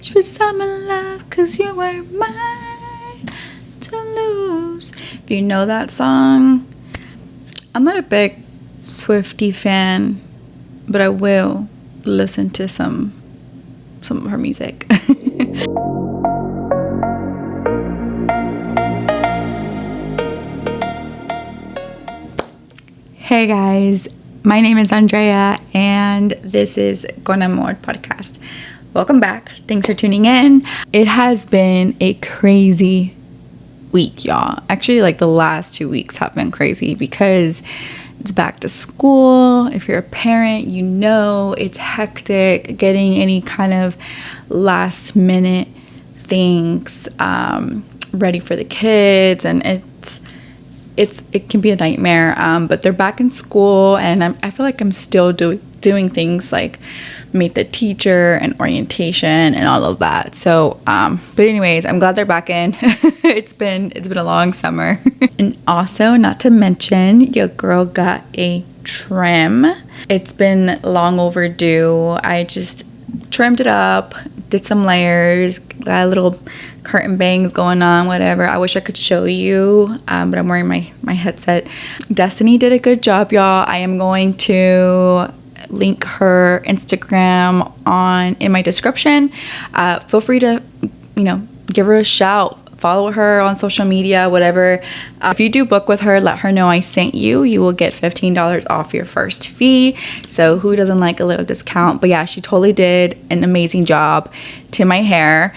search for summer love, 'cause you were mine to lose. If you know that song, I'm not a big Swiftie fan, but I will listen to some of her music. Hey guys, my name is Andrea and this is Con Amor podcast. Welcome back. Thanks for tuning in. It has been a crazy week, y'all. Actually, like the last 2 weeks have been crazy because it's back to school. If you're a parent, you know it's hectic getting any kind of last minute things ready for the kids, and it can be a nightmare, but they're back in school, and I feel like I'm still doing things like meet the teacher and orientation and all of that. So but anyways, I'm glad they're back in. It's been a long summer. And also, not to mention, your girl got a trim. It's been long overdue. I just trimmed it up, did some layers, got a little curtain bangs going on, whatever. I wish I could show you, but I'm wearing my headset. Destiny did a good job, y'all. I am going to link her Instagram in my description. Feel free to, give her a shout. Follow her on social media, whatever. If you do book with her, let her know I sent you. You will get $15 off your first fee. So who doesn't like a little discount? But yeah, she totally did an amazing job to my hair.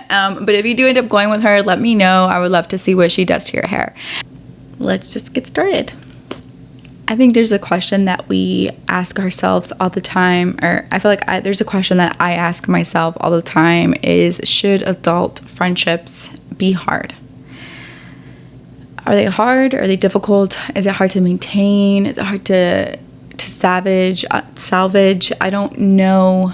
But if you do end up going with her, let me know. I would love to see what she does to your hair. Let's just get started. I think there's a question that we ask ourselves all the time, or I feel like there's a question that I ask myself all the time is, should adult friendships be hard? Are they hard? Are they difficult? Is it hard to maintain? Is it hard to salvage? I don't know.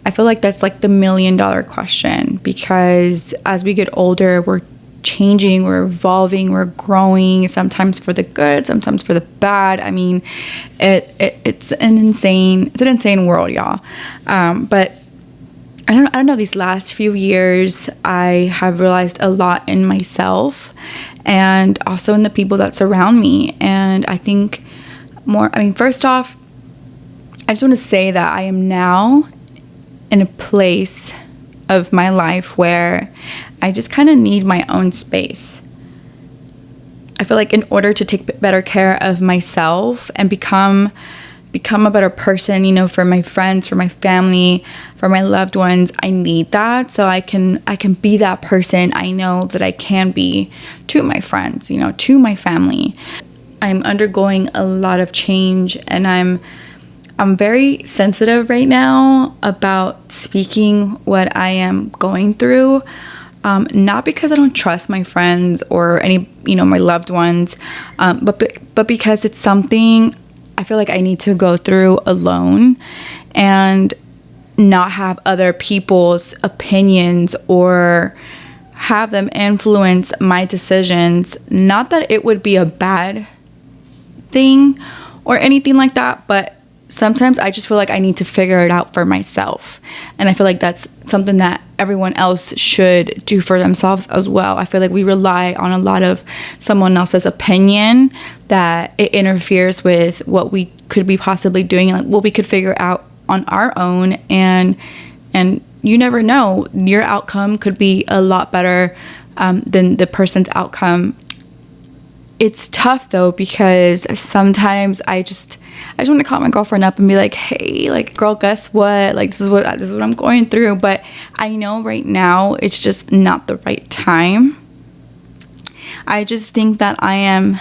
I feel like that's like the $1 million question, because as we get older, we're changing, we're evolving, we're growing, sometimes for the good, sometimes for the bad. I mean, it's an insane world, y'all. But I don't know, these last few years I have realized a lot in myself and also in the people that surround me. And I think first off, I just want to say that I am now in a place of my life where I just kind of need my own space. I feel like in order to take better care of myself and become a better person, for my friends, for my family, for my loved ones, I need that so I can be that person I know that I can be to my friends, to my family. I'm undergoing a lot of change, and I'm very sensitive right now about speaking what I am going through. Not because I don't trust my friends or any, my loved ones, but because it's something I feel like I need to go through alone and not have other people's opinions or have them influence my decisions. Not that it would be a bad thing or anything like that, but sometimes I just feel like I need to figure it out for myself. And I feel like that's something that everyone else should do for themselves as well. I feel like we rely on a lot of someone else's opinion, that it interferes with what we could be possibly doing, like what we could figure out on our own. And you never know, your outcome could be a lot better than the person's outcome. It's tough though, because sometimes I just want to call my girlfriend up and be like, hey, like, girl, guess what? Like, this is what I'm going through. But I know right now it's just not the right time. I just think that I'm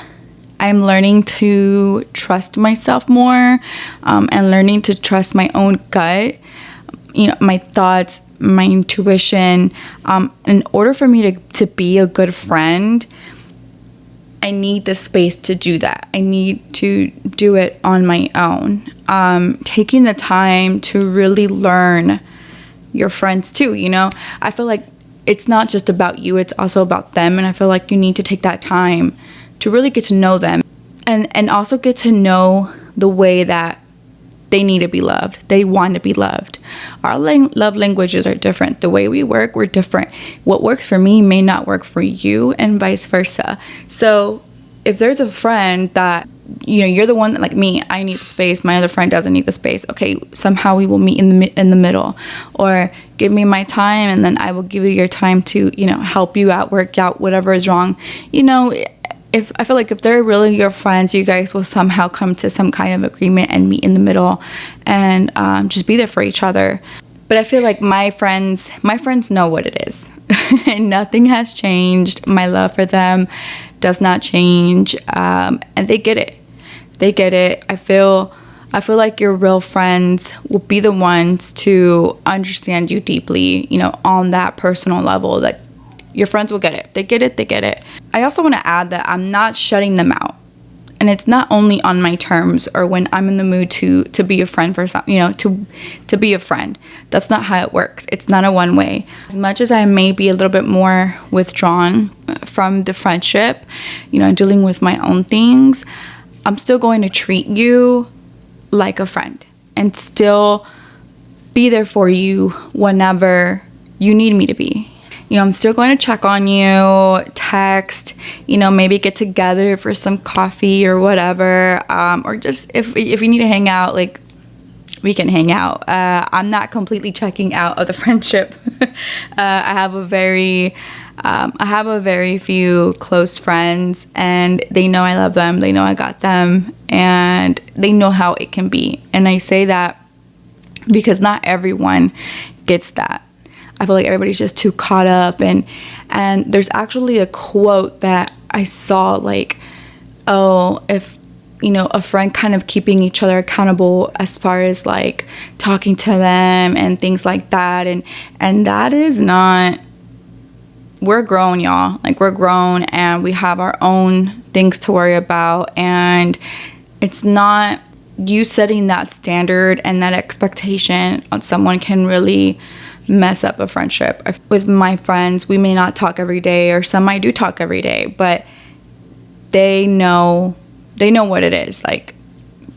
learning to trust myself more, and learning to trust my own gut, my thoughts, my intuition. In order for me to be a good friend, I need the space to do that. I need to do it on my own. Taking the time to really learn your friends too, I feel like it's not just about you, it's also about them. And I feel like you need to take that time to really get to know them and also get to know the way that they need to be loved. They want to be loved. Our love languages are different. The way we work, we're different. What works for me may not work for you, and vice versa. So if there's a friend that, you know, you're the one that, like me, I need the space, my other friend doesn't need the space. Okay, somehow we will meet in the middle. Or give me my time, and then I will give you your time to, you know, help you out, work out whatever is wrong. You know, if I feel like if they're really your friends, you guys will somehow come to some kind of agreement and meet in the middle, and just be there for each other. But I feel like my friends know what it is. And nothing has changed. My love for them does not change, and they get it. They get it. I feel like your real friends will be the ones to understand you deeply, you know, on that personal level. Like, your friends will get it. They get it. They get it. I also want to add that I'm not shutting them out. And it's not only on my terms or when I'm in the mood to be a friend for some, you know, to be a friend. That's not how it works. It's not a one way. As much as I may be a little bit more withdrawn from the friendship, you know, dealing with my own things, I'm still going to treat you like a friend and still be there for you whenever you need me to be. You know, I'm still going to check on you, text, you know, maybe get together for some coffee or whatever. Or just if you need to hang out, like, we can hang out. I'm not completely checking out of the friendship. I have a very few close friends, and they know I love them. They know I got them, and they know how it can be. And I say that because not everyone gets that. I feel like everybody's just too caught up, and there's actually a quote that I saw, like, oh, if, you know, a friend kind of keeping each other accountable as far as like talking to them and things like that, and that is not, we're grown, y'all. Like, we're grown and we have our own things to worry about, and it's not you setting that standard and that expectation on someone can really mess up a friendship. With my friends, we may not talk every day, or some I do talk every day, but they know what it is. Like,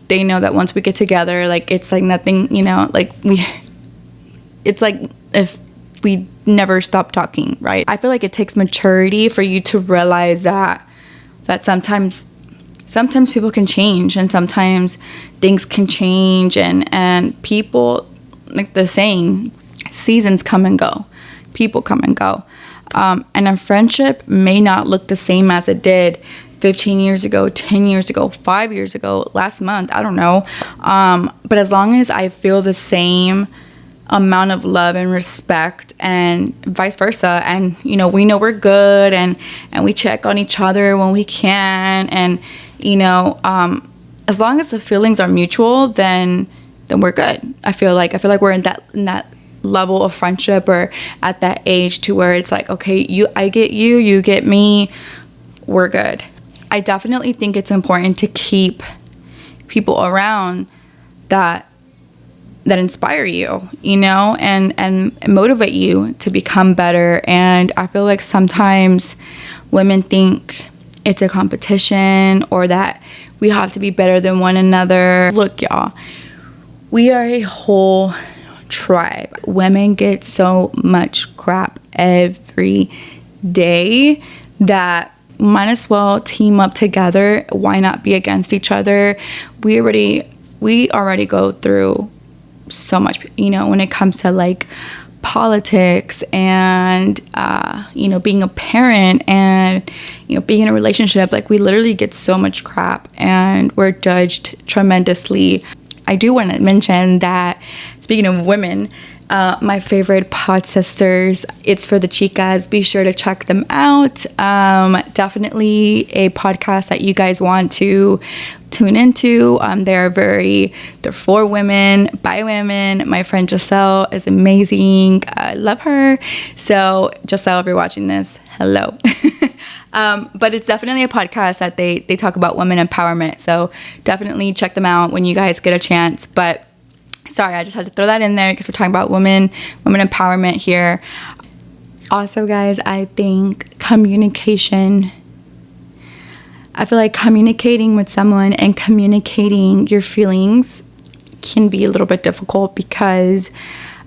they know that once we get together, like, it's like nothing, you know, like it's like if we never stop talking, right? I feel like it takes maturity for you to realize that sometimes people can change, and sometimes things can change, and people, like the saying, seasons come and go, people come and go, and a friendship may not look the same as it did 15 years ago, 10 years ago, 5 years ago, last month, I don't know, but as long as I feel the same amount of love and respect, and vice versa, and, you know we're good, and we check on each other when we can, and, you know, as long as the feelings are mutual, then we're good. I feel like we're in that level of friendship, or at that age to where it's like, okay, I get you, you get me, we're good. I definitely think it's important to keep people around that inspire you, you know, and motivate you to become better. And I feel like sometimes women think it's a competition, or that we have to be better than one another. Look, y'all, we are a whole tribe. Women get so much crap every day that might as well team up together. Why not be against each other? We already go through so much, you know, when it comes to like politics and you know, being a parent and, you know, being in a relationship. Like, we literally get so much crap, and we're judged tremendously. I do want to mention that, speaking of women, my favorite pod sisters, It's for the Chicas. Be sure to check them out. Definitely a podcast that you guys want to tune into. They're for women, by women. My friend Giselle is amazing. I love her. So Giselle, if you're watching this, hello. But it's definitely a podcast that they talk about women empowerment. So definitely check them out when you guys get a chance. But sorry, I just had to throw that in there because we're talking about women empowerment here. Also, guys, I think communication. I feel like communicating with someone and communicating your feelings can be a little bit difficult because,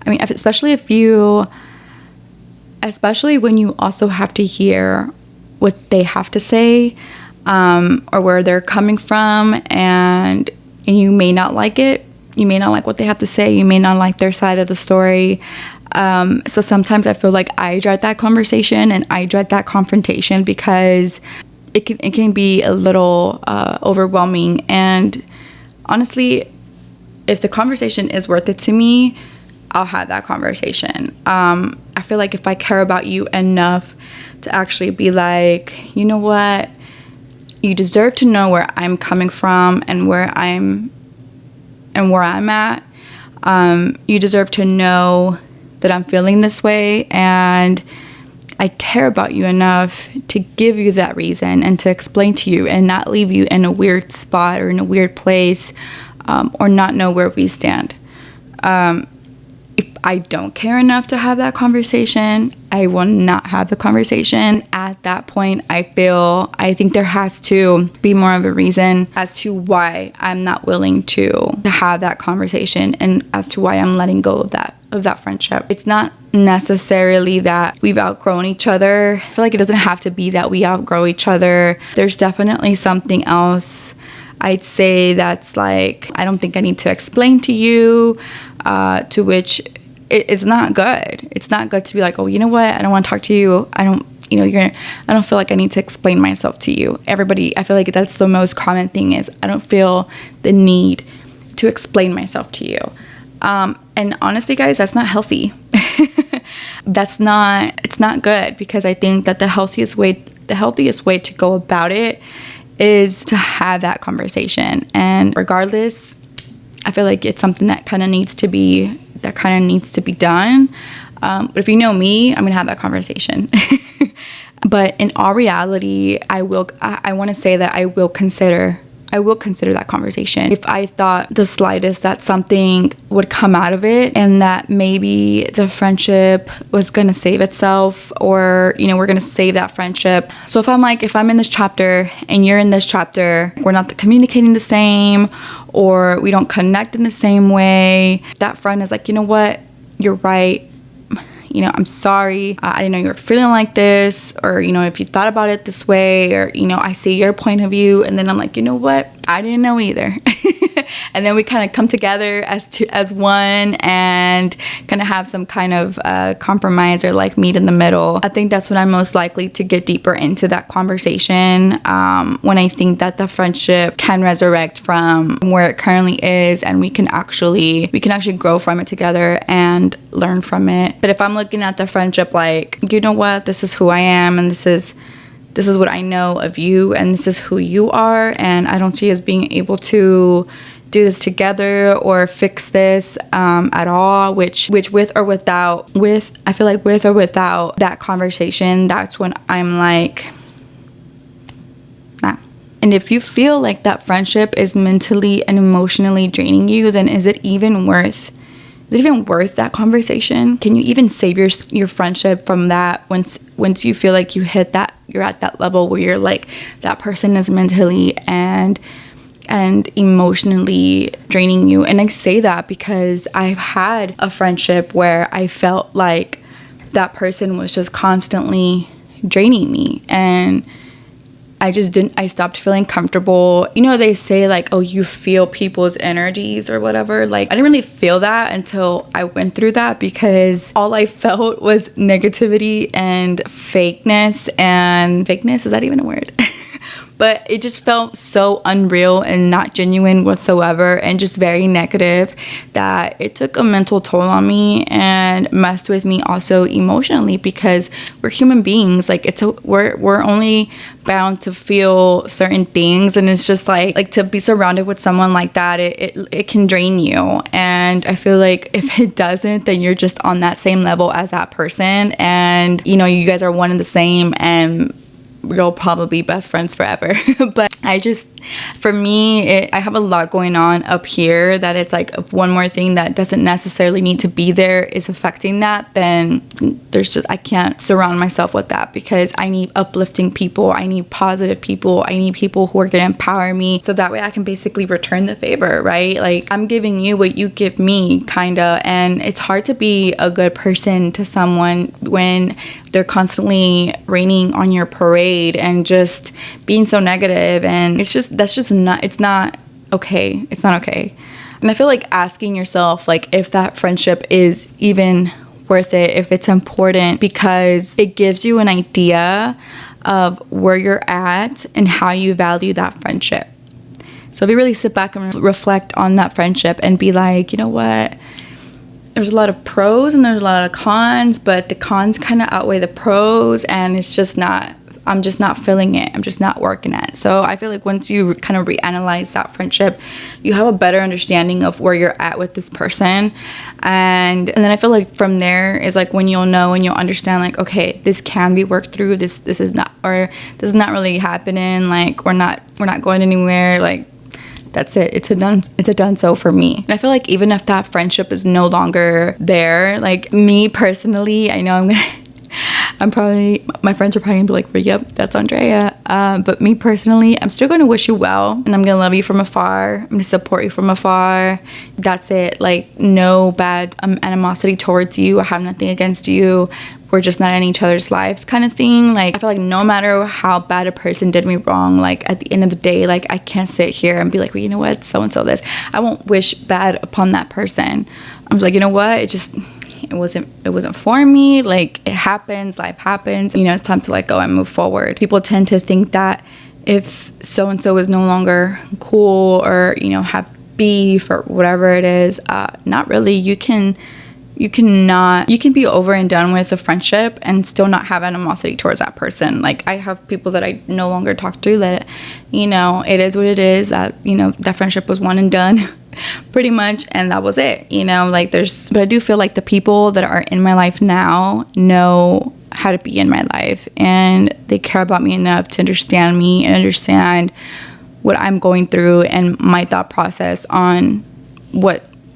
I mean, especially when you also have to hear what they have to say, or where they're coming from, and you may not like it. You may not like what they have to say. You may not like their side of the story. So sometimes I feel like I dread that conversation and I dread that confrontation because it can be a little overwhelming. And honestly, if the conversation is worth it to me, I'll have that conversation. I feel like if I care about you enough to actually be like, you know what, you deserve to know where I'm coming from and where I'm at. You deserve to know that I'm feeling this way, and I care about you enough to give you that reason and to explain to you and not leave you in a weird spot or in a weird place, or not know where we stand. If I don't care enough to have that conversation, I will not have the conversation. At that point, I think there has to be more of a reason as to why I'm not willing to have that conversation, and as to why I'm letting go of that friendship. It's not necessarily that we've outgrown each other. I feel like it doesn't have to be that we outgrow each other. There's definitely something else, I'd say, that's like, I don't think I need to explain to you, to which it's not good. It's not good to be like, oh, you know what? I don't want to talk to you. I don't feel like I need to explain myself to you. Everybody, I feel like that's the most common thing is I don't feel the need to explain myself to you. And honestly, guys, that's not healthy. It's not good, because I think that the healthiest way to go about it is to have that conversation. And regardless, I feel like it's something that kind of needs to be done. But if you know me, I'm gonna have that conversation. But in all reality, I want to say that I will consider that conversation. If I thought the slightest that something would come out of it, and that maybe the friendship was going to save itself, or, we're going to save that friendship. So if I'm in this chapter and you're in this chapter, we're not communicating the same, or we don't connect in the same way, that friend is like, you know what, you're right. I'm sorry. I didn't know you were feeling like this, or, if you thought about it this way, or, I see your point of view. And then I'm like, you know what? I didn't know either. And then we kind of come together as one and kind of have some kind of compromise, or like meet in the middle. I think that's when I'm most likely to get deeper into that conversation, when I think that the friendship can resurrect from where it currently is, and we can actually grow from it together and learn from it. But if I'm looking at the friendship like, you know what, this is who I am, and this is what I know of you, and this is who you are, and I don't see us being able to do this together or fix this at all, which with or without that conversation, that's when I'm like, nah. And if you feel like that friendship is mentally and emotionally draining you, then is it even worth that conversation? Can you even save your friendship from that once you feel like you're at that level where you're like, that person is mentally and emotionally draining you? And I say that because I've had a friendship where I felt like that person was just constantly draining me, and I stopped feeling comfortable. They say like, oh, you feel people's energies or whatever. Like, I didn't really feel that until I went through that, because all I felt was negativity and fakeness. And fakeness, is that even a word? But it just felt so unreal and not genuine whatsoever, and just very negative, that it took a mental toll on me and messed with me also emotionally, because we're human beings. Like, we're only bound to feel certain things, and it's just like to be surrounded with someone like that, it can drain you. And I feel like if it doesn't, then you're just on that same level as that person, and you guys are one and the same, and we'll probably be best friends forever. But for me, I have a lot going on up here that it's like if one more thing that doesn't necessarily need to be there is affecting that, then I can't surround myself with that, because I need uplifting people. I need positive people. I need people who are going to empower me, so that way I can basically return the favor, right? Like, I'm giving you what you give me, kind of. And it's hard to be a good person to someone when they're constantly raining on your parade and just being so negative. And it's not okay. It's not okay. And I feel like asking yourself, like, if that friendship is even worth it, if it's important, because it gives you an idea of where you're at and how you value that friendship. So if you really sit back and reflect on that friendship and be like, you know what, there's a lot of pros and there's a lot of cons, but the cons kind of outweigh the pros, and I'm just not feeling it. I'm just not working it. So I feel like once you kind of reanalyze that friendship, you have a better understanding of where you're at with this person. And then I feel like from there is like when you'll know and you'll understand, like, okay, this can be worked through. This is not really happening. Like, we're not going anywhere. Like, that's it. It's a done so for me. And I feel like even if that friendship is no longer there, like, me personally, I know my friends are probably gonna be like, yep, that's Andrea. But me personally, I'm still gonna wish you well, and I'm gonna love you from afar. I'm gonna support you from afar. That's it. Like, no bad animosity towards you. I have nothing against you. We're just not in each other's lives, kind of thing. Like, I feel like no matter how bad a person did me wrong, like, at the end of the day, like, I can't sit here and be like, well, you know what, so and so this. I won't wish bad upon that person. I'm like, you know what, it wasn't for me. Like, it happens, life happens, it's time to let go and move forward. People tend to think that if so and so is no longer cool, or have beef or whatever it is, not really. You can be over and done with a friendship and still not have animosity towards that person. Like, I have people that I no longer talk to that, it is what it is, that, that friendship was one and done pretty much, and that was it, but I do feel like the people that are in my life now know how to be in my life, and they care about me enough to understand me and understand what I'm going through and my thought process on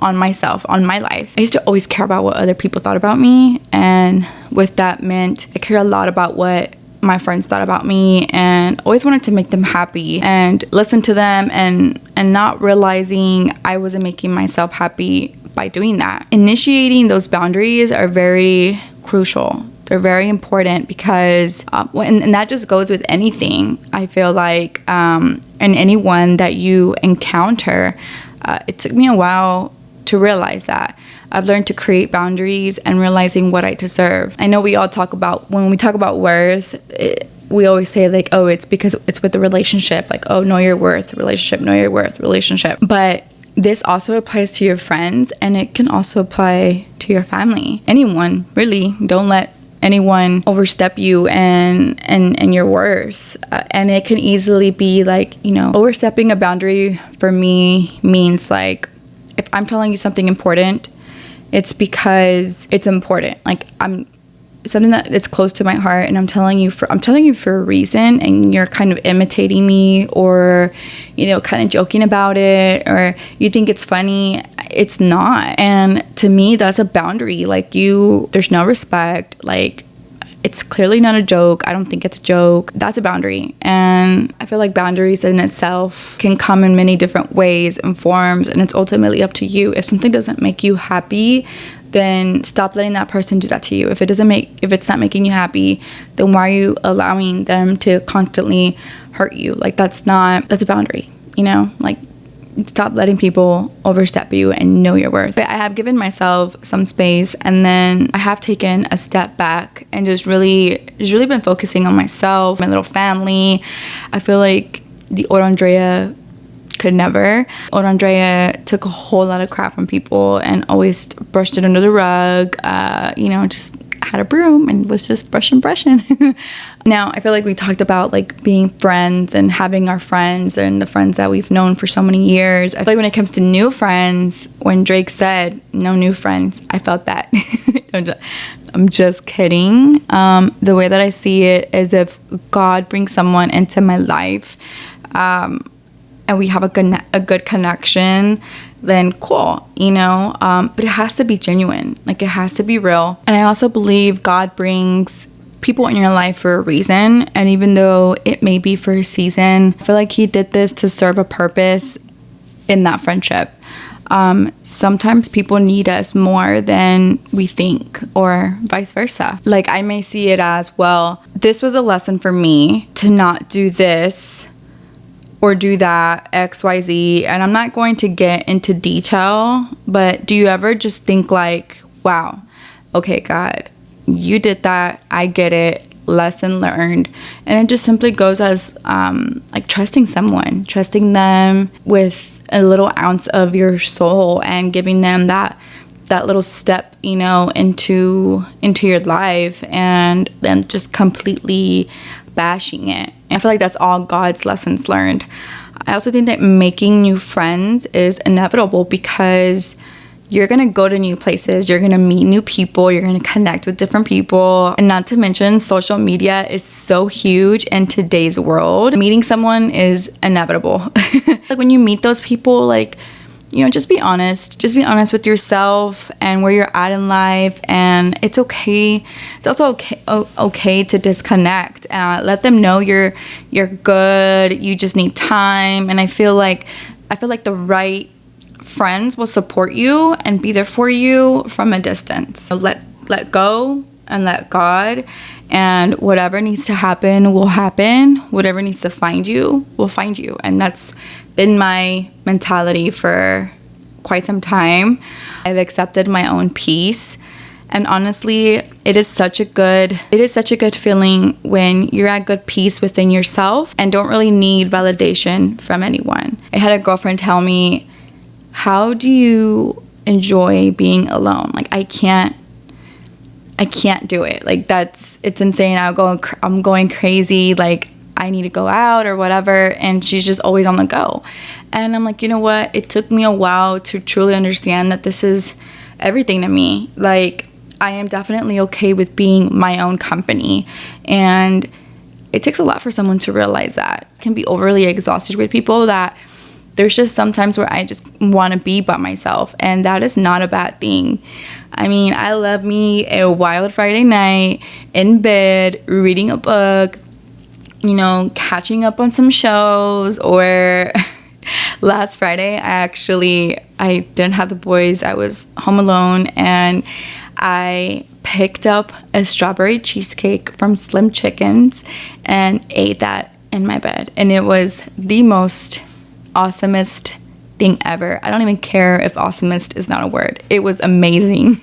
myself, on my life. I used to always care about what other people thought about me, and with that meant I cared a lot about what my friends thought about me, and always wanted to make them happy and listen to them, and not realizing I wasn't making myself happy by doing that. Initiating those boundaries are very crucial. They're very important, because and that just goes with anything, I feel like, and anyone that you encounter. It took me a while to realize that. I've learned to create boundaries and realizing what I deserve. I know we all talk about, when we talk about worth, we always say, like, oh, it's because it's with the relationship. Like, oh, know your worth, relationship, know your worth, relationship. But this also applies to your friends, and it can also apply to your family. Anyone, really. Don't let anyone overstep you and your worth. And it can easily be like, overstepping a boundary for me means, like, if I'm telling you something important, it's because it's important. Like, I'm something that it's close to my heart, and I'm telling you for a reason, and you're kind of imitating me, or kind of joking about it, or you think it's funny. It's not. And to me, that's a boundary. Like, there's no respect. Like, it's clearly not a joke. I don't think it's a joke. That's a boundary. And I feel like boundaries in itself can come in many different ways and forms, and it's ultimately up to you. If something doesn't make you happy, then stop letting that person do that to you. If it's not making you happy, then why are you allowing them to constantly hurt you? Like, that's a boundary, like, stop letting people overstep you and know your worth. But I have given myself some space, and then I have taken a step back and just really been focusing on myself, my little family. I feel like the old Andrea could never. Old Andrea took a whole lot of crap from people and always brushed it under the rug, just had a broom and was just brushing. Now, I feel like we talked about like being friends and having our friends and the friends that we've known for so many years. I feel like when it comes to new friends, when Drake said no new friends, I felt that. I'm just kidding. The way that I see it is if God brings someone into my life, and we have a good connection, then cool, but it has to be genuine. Like, it has to be real. And I also believe God brings people in your life for a reason. And even though it may be for a season, I feel like he did this to serve a purpose in that friendship. Sometimes people need us more than we think, or vice versa. Like, I may see it as, well, this was a lesson for me to not do this or do that, XYZ. And I'm not going to get into detail, but do you ever just think like, wow, okay, God, you did that. I get it. Lesson learned. And it just simply goes as like trusting someone, trusting them with a little ounce of your soul and giving them that little step, into your life, and then just completely bashing it. And I feel like that's all God's lessons learned. I also think that making new friends is inevitable because you're going to go to new places, you're going to meet new people, you're going to connect with different people. And not to mention, social media is so huge in today's world. Meeting someone is inevitable. Like, when you meet those people, like, just be honest. Just be honest with yourself and where you're at in life. And it's okay. It's also okay to disconnect. Let them know you're good. You just need time. And I feel like the right friends will support you and be there for you from a distance. So let go and let God, and whatever needs to happen will happen. Whatever needs to find you will find you. And that's been my mentality for quite some time. I've accepted my own peace. And honestly, it is such a good feeling when you're at good peace within yourself and don't really need validation from anyone. I had a girlfriend tell me, how do you enjoy being alone? Like, I can't do it. Like, it's insane. I'm going crazy. Like, I need to go out or whatever. And she's just always on the go. And I'm like, you know what? It took me a while to truly understand that this is everything to me. Like, I am definitely okay with being my own company. And it takes a lot for someone to realize that. I can be overly exhausted with people that there's just sometimes where I just want to be by myself. And that is not a bad thing. I mean, I love me a wild Friday night in bed, reading a book, catching up on some shows. Or last Friday, I didn't have the boys. I was home alone, and I picked up a strawberry cheesecake from Slim Chickens and ate that in my bed. And it was the most awesomest thing ever. I don't even care if awesomest is not a word. It was amazing.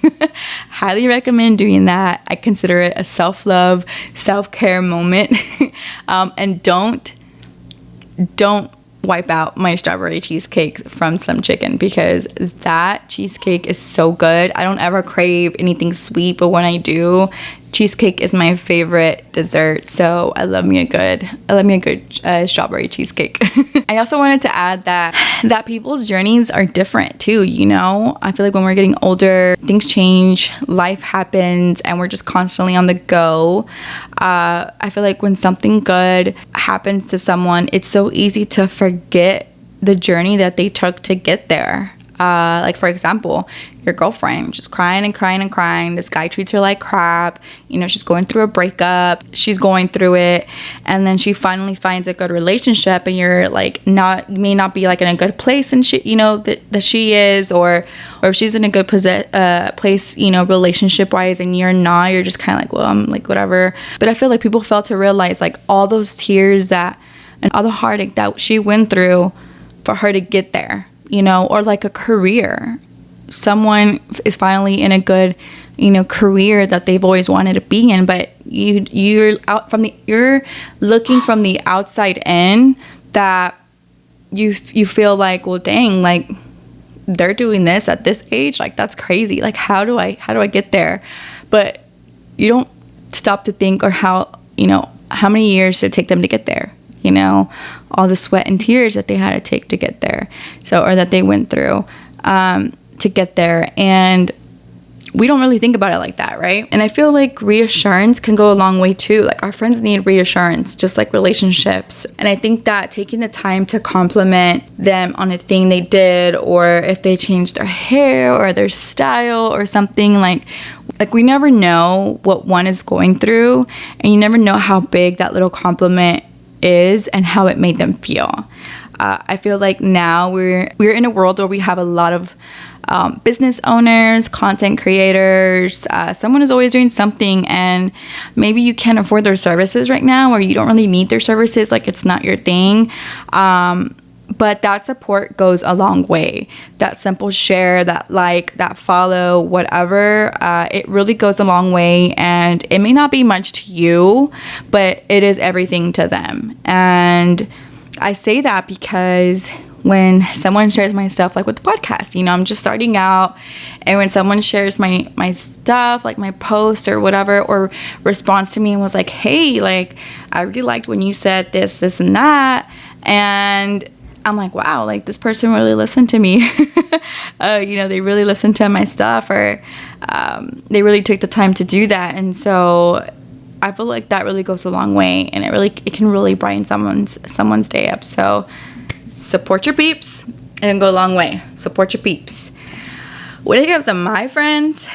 Highly recommend doing that. I consider it a self-love, self-care moment. And don't wipe out my strawberry cheesecake from Slim Chicken, because that cheesecake is so good. I don't ever crave anything sweet, but when I do, cheesecake is my favorite dessert. So I love me a good strawberry cheesecake. I also wanted to add that people's journeys are different too. I feel like when we're getting older, things change, life happens, and we're just constantly on the go. I feel like when something good happens to someone, it's so easy to forget the journey that they took to get there. Like, for example, your girlfriend just crying and crying and crying. This guy treats her like crap. She's going through a breakup. She's going through it. And then she finally finds a good relationship, and you're like, may not be like in a good place, and she, that she is, or if she's in a good place, relationship wise, and you're not, you're just kind of like, well, I'm like, whatever. But I feel like people fail to realize like all those tears and all the heartache that she went through for her to get there. Or like a career. Someone is finally in a good, career that they've always wanted to be in, but you're looking from the outside in, that you feel like, well, dang, like they're doing this at this age, like that's crazy. Like how do I get there? But you don't stop to think or how many years did it take them to get there, all the sweat and tears that they had to take to get there, or that they went through to get there. And we don't really think about it like that, right? And I feel like reassurance can go a long way too. Like, our friends need reassurance, just like relationships. And I think that taking the time to compliment them on a thing they did, or if they changed their hair or their style or something, like we never know what one is going through, and you never know how big that little compliment is and how it made them feel. I feel like now we're in a world where we have a lot of business owners, content creators. Someone is always doing something, and maybe you can't afford their services right now, or you don't really need their services, like it's not your thing. But that support goes a long way. That simple share, that like, that follow, whatever, it really goes a long way. And it may not be much to you, but it is everything to them. And I say that because when someone shares my stuff, like with the podcast, I'm just starting out, and when someone shares my stuff, like my post or whatever, or responds to me and was like, hey, like, I really liked when you said this, and that, and I'm like, wow, like, this person really listened to me. They really listened to my stuff, or they really took the time to do that. And so I feel like that really goes a long way, and it can really brighten someone's day up. So support your peeps, and go a long way. Support your peeps. When it comes to my friends,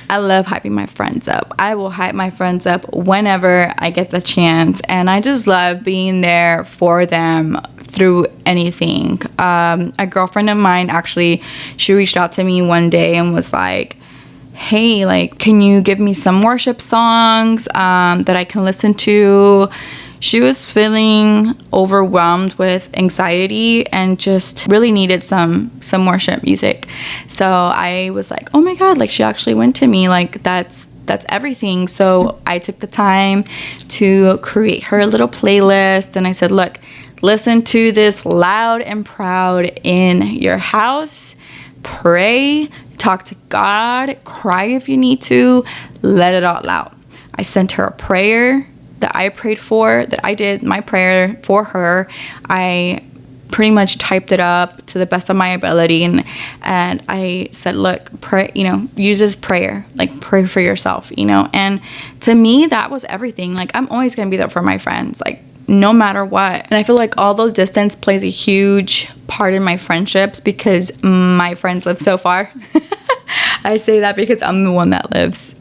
I love hyping my friends up. I will hype my friends up whenever I get the chance, and I just love being there for them through anything. A girlfriend of mine, actually, she reached out to me one day and was like, hey, like, can you give me some worship songs that I can listen to? She was feeling overwhelmed with anxiety and just really needed some worship music. So I was like, oh my God, like, she actually went to me, like, that's everything. So I took the time to create her a little playlist, and I said, look, listen to this loud and proud in your house, pray, talk to God, cry if you need to, let it all out. I sent her a prayer that I prayed for, that I did my prayer for her. I pretty much typed it up to the best of my ability, and I said, look, pray, use this prayer, like, pray for yourself, and to me, that was everything. Like, I'm always going to be there for my friends, like, no matter what. And I feel like although distance plays a huge part in my friendships, because my friends live so far. I say that because I'm the one that lives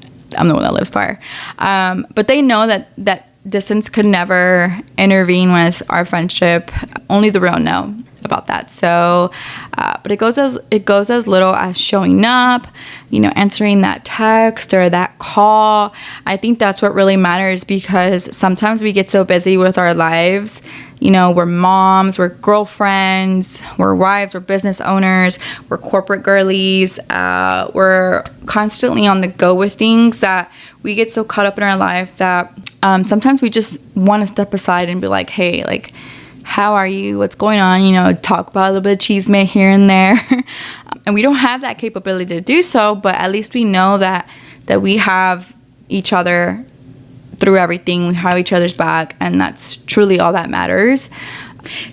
far. But they know that distance could never intervene with our friendship. Only the real know about that. So, but it goes as little as showing up, answering that text or that call. I think that's what really matters, because sometimes we get so busy with our lives. We're moms, we're girlfriends, we're wives, we're business owners, we're corporate girlies. We're constantly on the go with things that we get so caught up in our life that sometimes we just want to step aside and be like, hey, like, how are you? What's going on? Talk about a little bit of chisme here and there. And we don't have that capability to do so, but at least we know that we have each other through everything. We have each other's back, and that's truly all that matters.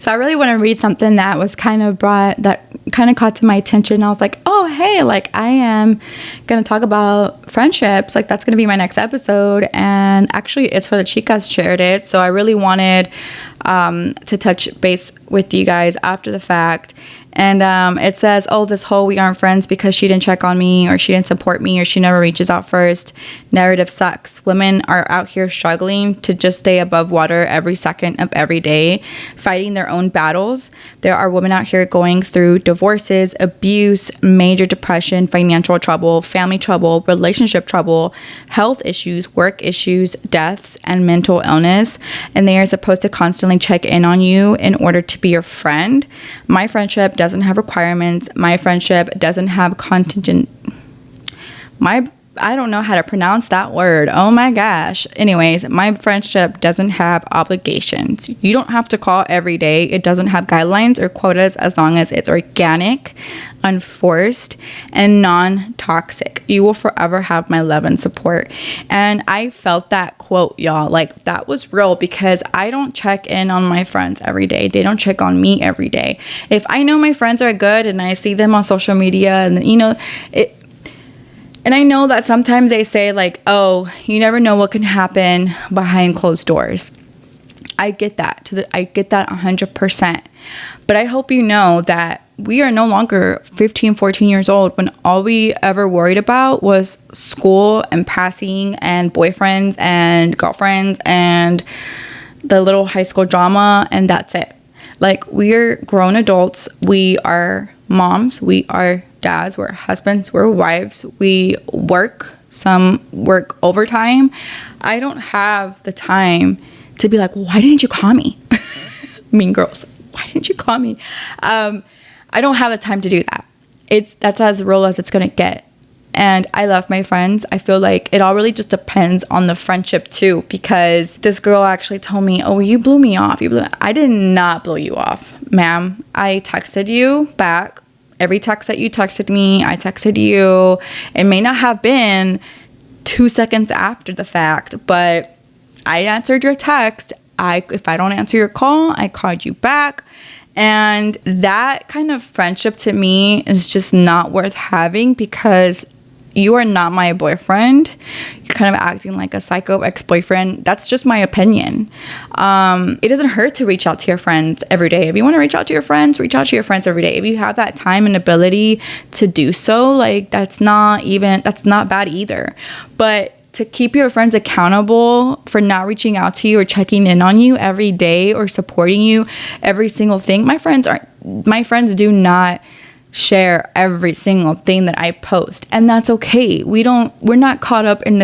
So I really want to read something that was kind of caught to my attention. I was like, oh, hey, like, I am going to talk about friendships. Like, that's going to be my next episode. And actually, it's for the chicas shared it. So I really wanted to touch base with you guys after the fact. And it says, oh, this whole we aren't friends because she didn't check on me, or she didn't support me, or she never reaches out first narrative sucks. Women are out here struggling to just stay above water every second of every day, fighting their own battles. There are women out here going through divorces, abuse, major depression, financial trouble, family trouble, relationship trouble, health issues, work issues, deaths, and mental illness. And they are supposed to constantly check in on you in order to be your friend. My friendship doesn't have requirements. My friendship doesn't have contingent. I don't know how to pronounce that word. Oh my gosh. Anyways, my friendship doesn't have obligations. You don't have to call every day. It doesn't have guidelines or quotas as long as it's organic, unforced, and non-toxic. You will forever have my love and support. And I felt that quote, y'all. Like, that was real, because I don't check in on my friends every day. They don't check on me every day. If I know my friends are good and I see them on social media, and and I know that sometimes they say like, oh, you never know what can happen behind closed doors. I get that. I get that 100%. But I hope you know that we are no longer 15, 14 years old when all we ever worried about was school and passing and boyfriends and girlfriends and the little high school drama, and that's it. Like, we're grown adults. We are moms. We are dads. We're husbands. We're wives. We work. Some work overtime. I don't have the time to be like, why didn't you call me? Mean Girls. Why didn't you call me? I don't have the time to do that. That's as real as it's gonna get. And I love my friends. I feel like it all really just depends on the friendship too, because this girl actually told me, oh, you blew me off. I did not blow you off, ma'am. I texted you back. Every text that you texted me, I texted you. It may not have been 2 seconds after the fact, but I answered your text. If I don't answer your call, I called you back. And that kind of friendship to me is just not worth having, because you are not my boyfriend. You're kind of acting like a psycho ex-boyfriend. That's just my opinion. It doesn't hurt to reach out to your friends every day. If you want to reach out to your friends, reach out to your friends every day. If you have that time and ability to do so, like, that's not bad either. But to keep your friends accountable for not reaching out to you or checking in on you every day or supporting you every single thing. My friends do not share every single thing that I post, and that's okay. We're not caught up in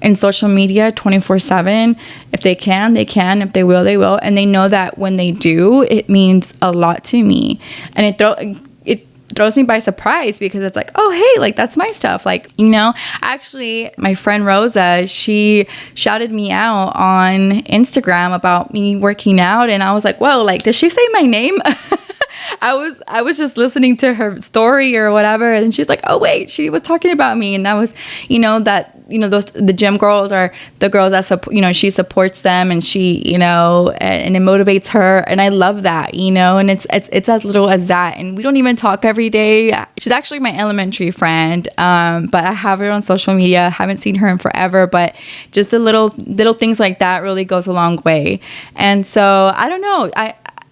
in social media 24/7. If they can, they can. If they will, they will. And they know that when they do, it means a lot to me. And it throws me by surprise, because it's like, oh, hey, like, that's my stuff. Like, actually, my friend Rosa, she shouted me out on Instagram about me working out, and I was like, whoa, like, did she say my name? I was just listening to her story or whatever, and she's like, oh wait, she was talking about me. And that was, the gym girls are the girls that she supports them, and she, and it motivates her, and I love that, and it's as little as that. And we don't even talk every day. She's actually my elementary friend, but I have her on social media. Haven't seen her in forever, but just the little things like that really goes a long way. And so I don't know,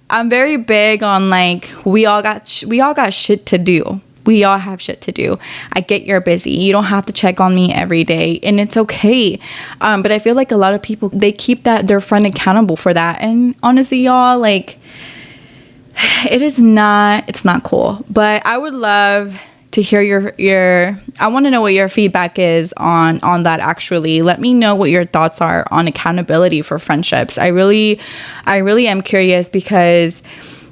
I'm very big on, like, we all got shit to do. We all have shit to do. I get you're busy. You don't have to check on me every day, and it's okay. But I feel like a lot of people, they keep their friend accountable for that. And honestly, y'all, like, it's not cool. But I would love to hear I want to know what your feedback is on that. Actually, let me know what your thoughts are on accountability for friendships. I really am curious, because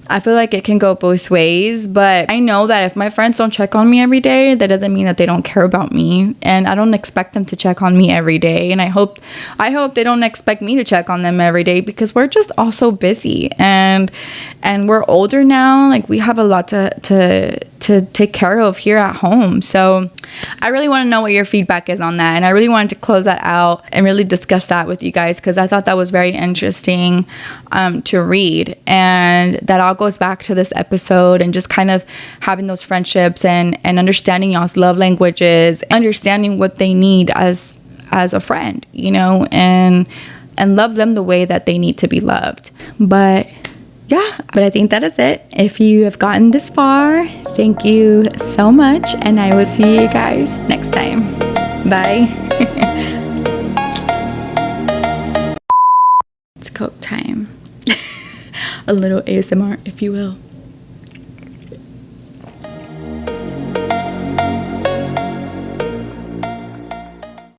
I feel like it can go both ways. But I know that if my friends don't check on me every day, that doesn't mean that they don't care about me, and I don't expect them to check on me every day. And I hope they don't expect me to check on them every day, because we're just all so busy, and we're older now. Like, we have a lot to take care of here at home. So I really want to know what your feedback is on that. And I really wanted to close that out and really discuss that with you guys, because I thought that was very interesting to read. And that all goes back to this episode, and just kind of having those friendships and understanding y'all's love languages, understanding what they need as a friend, and love them the way that they need to be loved. But I think that is it. If you have gotten this far, thank you so much, and I will see you guys next time. Bye. It's Coke time. A little ASMR, if you will.